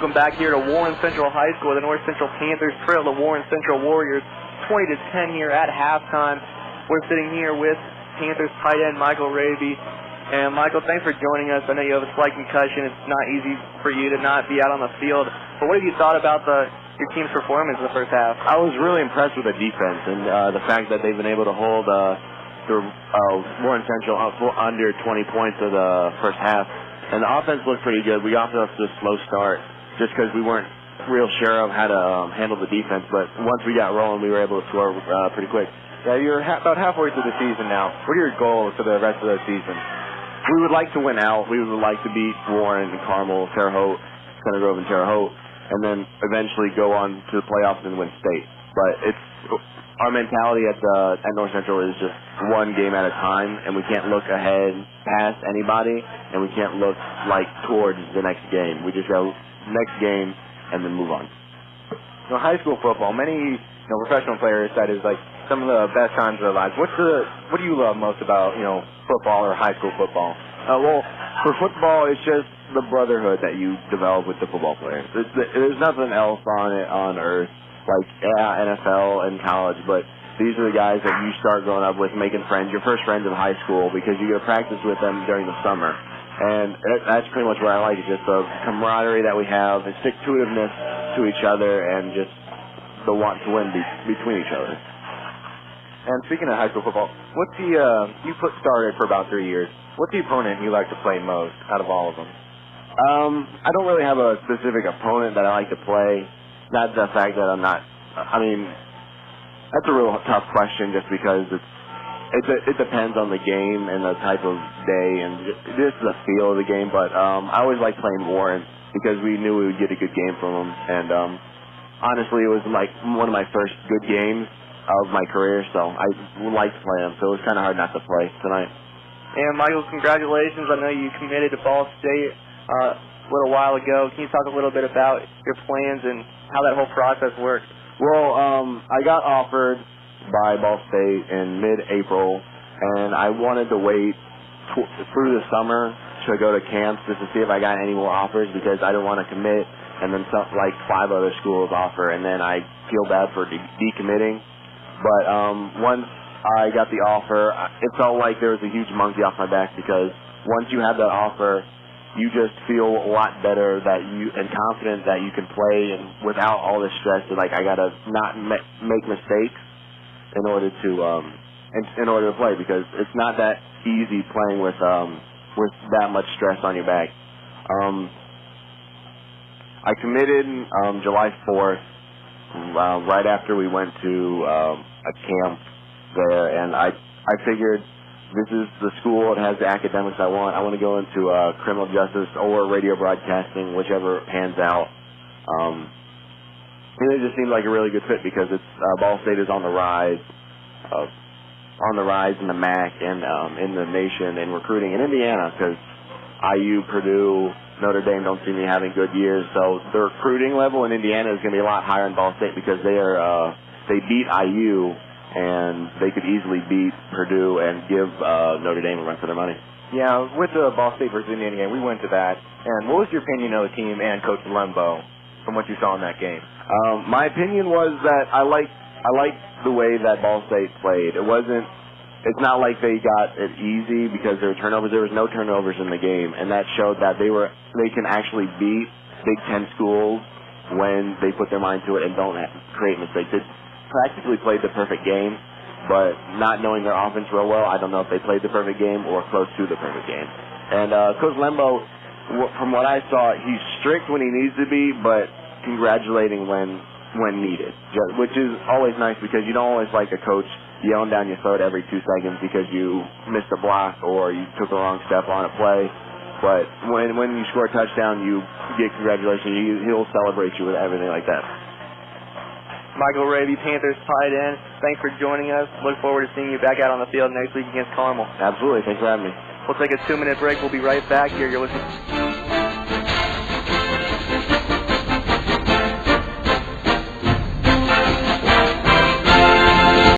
Welcome back here to Warren Central High School. The North Central Panthers trail the Warren Central Warriors 20-10 here at halftime. We're sitting here with Panthers tight end Michael Raby. And Michael, thanks for joining us. I know you have a slight concussion. It's not easy for you to not be out on the field. But what have you thought about your team's performance in the first half? I was really impressed with the defense and the fact that they've been able to hold Warren Central under 20 points of the first half. And the offense looked pretty good. We got off to a slow start just because we weren't real sure of how to handle the defense. But once we got rolling, we were able to score pretty quick. Yeah, you're about halfway through the season now. What are your goals for the rest of the season? We would like to win out. We would like to beat Warren and Carmel, Terre Haute, Center Grove, and Terre Haute, and then eventually go on to the playoffs and win state. But our mentality at North Central is just one game at a time, and we can't look ahead past anybody, and we can't look towards the next game. We just go next game and then move on. High school football, many professional players said is some of the best times of their lives. What do you love most about football or high school football? Well, for football, it's just the brotherhood that you develop with the football players. There's nothing else on earth like NFL and college, but these are the guys that you start growing up with, making friends, your first friends in high school, because you get to practice with them during the summer. And that's pretty much what I like, is just the camaraderie that we have, the stick-to-itiveness to each other, and just the want to win between each other. And speaking of high school football, you started for about 3 years. What's the opponent you like to play most out of all of them? I don't really have a specific opponent that I like to play. Not the fact that that's a real tough question just because it depends on the game and the type of day and just the feel of the game. But I always like playing Warren because we knew we would get a good game from them. And honestly, it was one of my first good games of my career, so I would like to play them. So it was kind of hard not to play tonight. And Michael, congratulations. I know you committed to Ball State a little while ago. Can you talk a little bit about your plans and how that whole process worked? Well, I got offered by Ball State in mid-April, and I wanted to wait through the summer to go to camps just to see if I got any more offers because I didn't want to commit and then 5 other schools offer, and then I feel bad for decommitting. But once I got the offer, it felt like there was a huge monkey off my back because once you have that offer, you just feel a lot better and confident that you can play and without all this stress that I gotta not make mistakes in order to play because it's not that easy playing with that much stress on your back. I committed July 4th. Right after we went to a camp there, and I figured this is the school that has the academics I want. I want to go into criminal justice or radio broadcasting, whichever pans out. And it just seemed like a really good fit because it's Ball State is on the rise in the MAC and in the nation in recruiting in Indiana because IU, Purdue, Notre Dame don't seem to be having good years, so the recruiting level in Indiana is going to be a lot higher in Ball State because they beat IU and they could easily beat Purdue and give Notre Dame a run for their money. Yeah, with the Ball State versus Indiana game, we went to that. And what was your opinion of the team and Coach Lembo from what you saw in that game? My opinion was that I liked the way that Ball State played. It's not like they got it easy because there were turnovers. There was no turnovers in the game, and that showed that they can actually beat Big Ten schools when they put their mind to it and don't create mistakes. They practically played the perfect game, but not knowing their offense real well, I don't know if they played the perfect game or close to the perfect game. And Coach Lembo, from what I saw, he's strict when he needs to be, but congratulating when needed, which is always nice because you don't always like a coach yelling down your throat every 2 seconds because you missed a block or you took a wrong step on a play. But when you score a touchdown, you get congratulations. He'll celebrate you with everything like that. Michael Raby, Panthers tight end, thanks for joining us. Look forward to seeing you back out on the field next week against Carmel. Absolutely. Thanks for having me. We'll take a 2-minute break. We'll be right back here. You're listening.